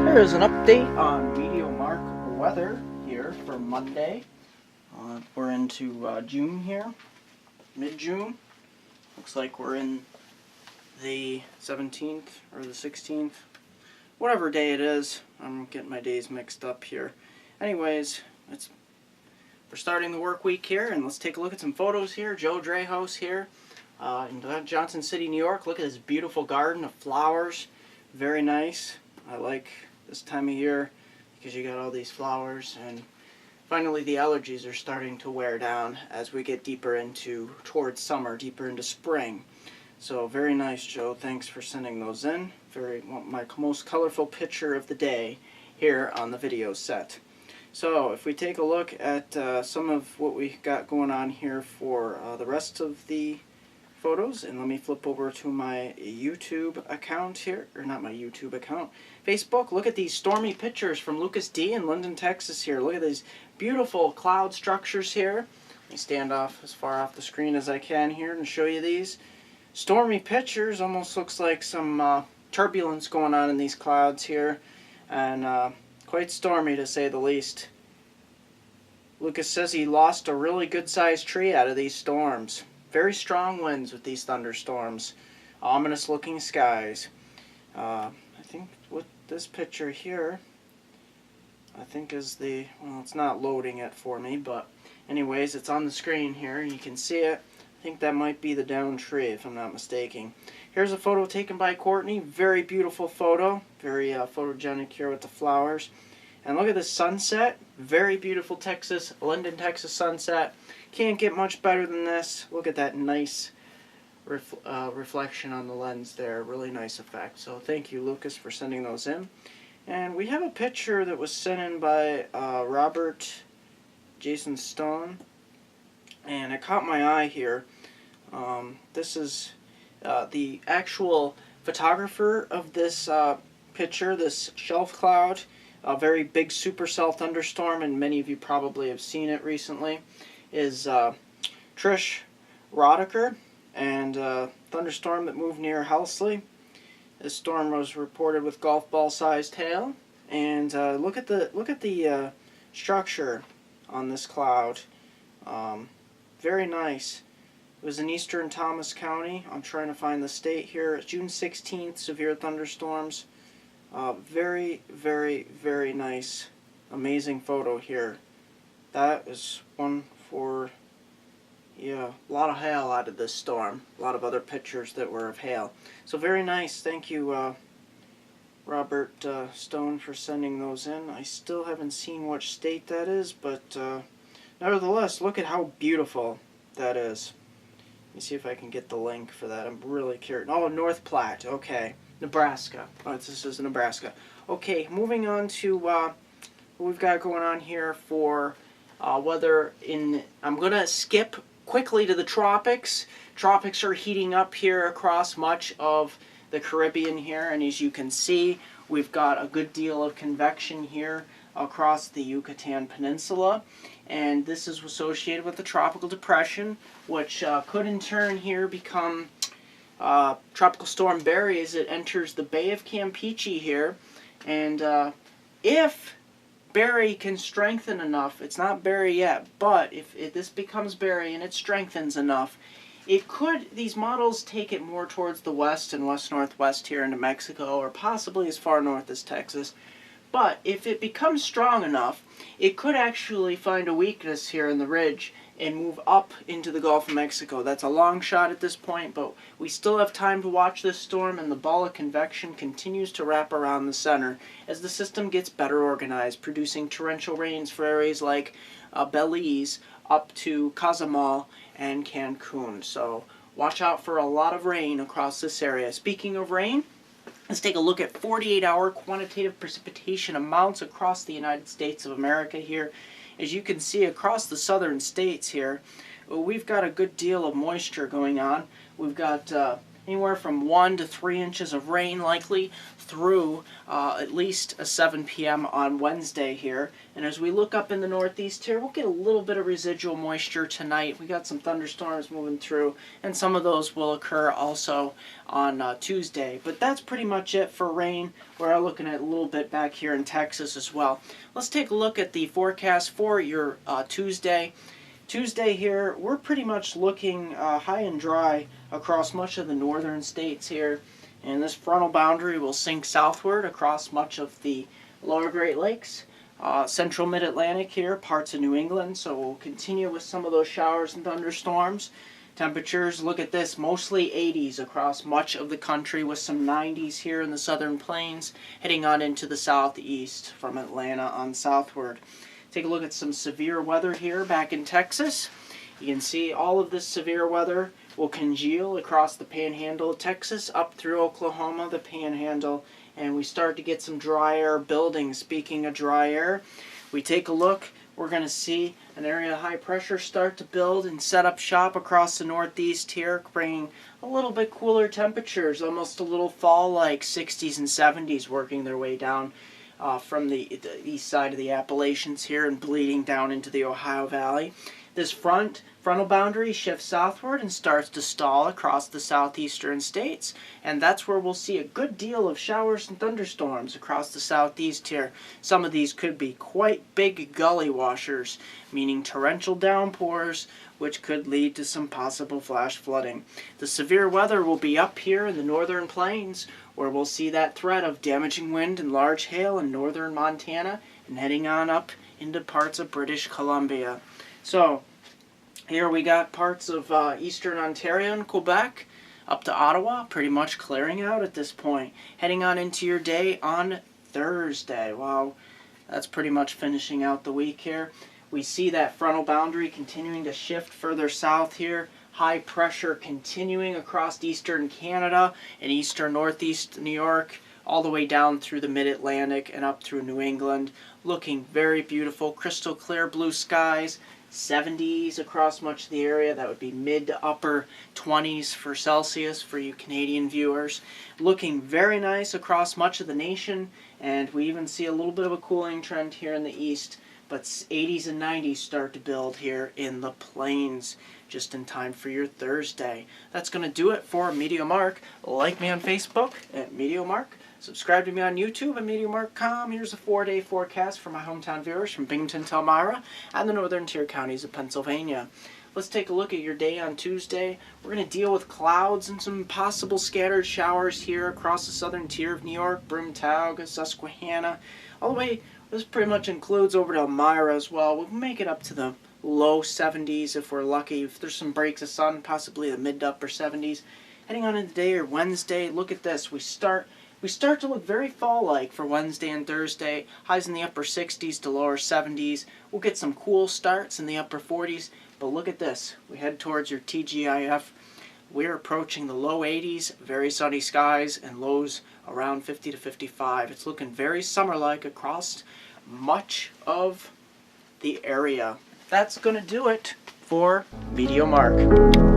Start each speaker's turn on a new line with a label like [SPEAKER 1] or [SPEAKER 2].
[SPEAKER 1] Here is an update on MeteoMark weather here for Monday. We're into June here, mid-June. Looks like we're in the 17th or the 16th, whatever day it is. I'm getting my days mixed up here. Anyways, we're starting the work week here, and let's take a look at some photos here. Joe Drehouse here in Johnson City, New York. Look at this beautiful garden of flowers. Very nice. I like this time of year because you got all these flowers, and finally the allergies are starting to wear down as we get deeper towards summer, deeper into spring. So very nice, Joe. Thanks for sending those in. My most colorful picture of the day here on the video set. So if we take a look at some of what we got going on here for the rest of the photos, and let me flip over to my YouTube account here, or not my YouTube account, Facebook. Look at these stormy pictures from Lucas D. in Linden, Texas here. Look at these beautiful cloud structures here. Let me stand off as far off the screen as I can here and show you these. Stormy pictures, almost looks like some turbulence going on in these clouds here, and quite stormy to say the least. Lucas says he lost a really good-sized tree out of these storms. Very strong winds with these thunderstorms. Ominous looking skies. I think with this picture here, I think is well, it's not loading it for me, but anyways, it's on the screen here. You can see it. I think that might be the downed tree, if I'm not mistaken. Here's a photo taken by Courtney. Very beautiful photo. Very photogenic here with the flowers. And look at the sunset. Very beautiful Linden, Texas sunset. Can't get much better than this. Look at that nice reflection on the lens there. Really nice effect. So thank you, Lucas, for sending those in. And we have a picture that was sent in by Robert Jason Stone. And it caught my eye here. This is the actual photographer of this picture, this shelf cloud. A very big supercell thunderstorm, and many of you probably have seen it recently, is Trish Rodecker, and thunderstorm that moved near Helsley. This storm was reported with golf ball sized hail, and look at the structure on this cloud. Very nice. It was in eastern Thomas County. I'm trying to find the state here. It's June 16th, severe thunderstorms. Very, very, very nice, amazing photo here. That is one for, yeah, a lot of hail out of this storm. A lot of other pictures that were of hail. So very nice. Thank you, Robert Stone, for sending those in. I still haven't seen which state that is, but nevertheless, look at how beautiful that is. Let me see if I can get the link for that. I'm really curious. Oh, North Platte. Okay. Nebraska. Oh, this is Nebraska. Okay, moving on to what we've got going on here for weather in... I'm going to skip quickly to the tropics. Tropics are heating up here across much of the Caribbean here, and as you can see, we've got a good deal of convection here across the Yucatan Peninsula, and this is associated with the tropical depression, which could in turn here become Tropical Storm Barry as it enters the Bay of Campeche here. And if Barry can strengthen enough, it's not Barry yet, but if this becomes Barry and it strengthens enough, it could, these models take it more towards the west and west-northwest here into Mexico, or possibly as far north as Texas. But if it becomes strong enough, it could actually find a weakness here in the ridge and move up into the Gulf of Mexico. That's a long shot at this point, but we still have time to watch this storm, and the ball of convection continues to wrap around the center as the system gets better organized, producing torrential rains for areas like Belize up to Cozumel and Cancun. So watch out for a lot of rain across this area. Speaking of rain, let's take a look at 48-hour quantitative precipitation amounts across the United States of America here. As you can see across the southern states here, we've got a good deal of moisture going on. We've got, anywhere from 1 to 3 inches of rain likely through at least 7 p.m. on Wednesday here. And as we look up in the northeast here, we'll get a little bit of residual moisture tonight. We got some thunderstorms moving through, and some of those will occur also on Tuesday. But that's pretty much it for rain. We're looking at a little bit back here in Texas as well. Let's take a look at the forecast for your Tuesday. Tuesday here, we're pretty much looking high and dry across much of the northern states here. And this frontal boundary will sink southward across much of the lower Great Lakes, central mid-Atlantic here, parts of New England. So we'll continue with some of those showers and thunderstorms. Temperatures, look at this, mostly 80s across much of the country with some 90s here in the southern plains, heading on into the southeast from Atlanta on southward. Take a look at some severe weather here back in Texas. You can see all of this severe weather will congeal across the panhandle of Texas up through Oklahoma, the panhandle, and we start to get some dry air building. Speaking of dry air, we take a look, we're going to see an area of high pressure start to build and set up shop across the northeast here, bringing a little bit cooler temperatures, almost a little fall-like 60s and 70s working their way down from the east side of the Appalachians here and bleeding down into the Ohio Valley. This frontal boundary shifts southward and starts to stall across the southeastern states, and that's where we'll see a good deal of showers and thunderstorms across the southeast here. Some of these could be quite big gully washers, meaning torrential downpours, which could lead to some possible flash flooding. The severe weather will be up here in the northern plains, where we'll see that threat of damaging wind and large hail in northern Montana and heading on up into parts of British Columbia. So here we got parts of eastern Ontario and Quebec up to Ottawa, pretty much clearing out at this point. Heading on into your day on Thursday. Wow, that's pretty much finishing out the week here. We see that frontal boundary continuing to shift further south here. High pressure continuing across eastern Canada and eastern northeast New York, all the way down through the mid-Atlantic and up through New England. Looking very beautiful, crystal clear blue skies. 70s across much of the area. That would be mid to upper 20s for Celsius for you Canadian viewers. Looking very nice across much of the nation, and we even see a little bit of a cooling trend here in the east, but 80s and 90s start to build here in the plains just in time for your Thursday. That's going to do it for MeteoMark. Like me on Facebook at MeteoMark. Subscribe to me on YouTube at MeteoMark.com. Here's a 4-day forecast for my hometown viewers from Binghamton to Elmira and the northern tier counties of Pennsylvania. Let's take a look at your day on Tuesday. We're going to deal with clouds and some possible scattered showers here across the southern tier of New York, Broome, Susquehanna, all the way. This pretty much includes over to Elmira as well. We'll make it up to the low 70s if we're lucky. If there's some breaks of sun, possibly the mid to upper 70s. Heading on into day or Wednesday, look at this. We start to look very fall-like for Wednesday and Thursday. Highs in the upper 60s to lower 70s. We'll get some cool starts in the upper 40s. But look at this. We head towards your TGIF. We're approaching the low 80s, very sunny skies, and lows around 50 to 55. It's looking very summer-like across much of the area. That's going to do it for MeteoMark.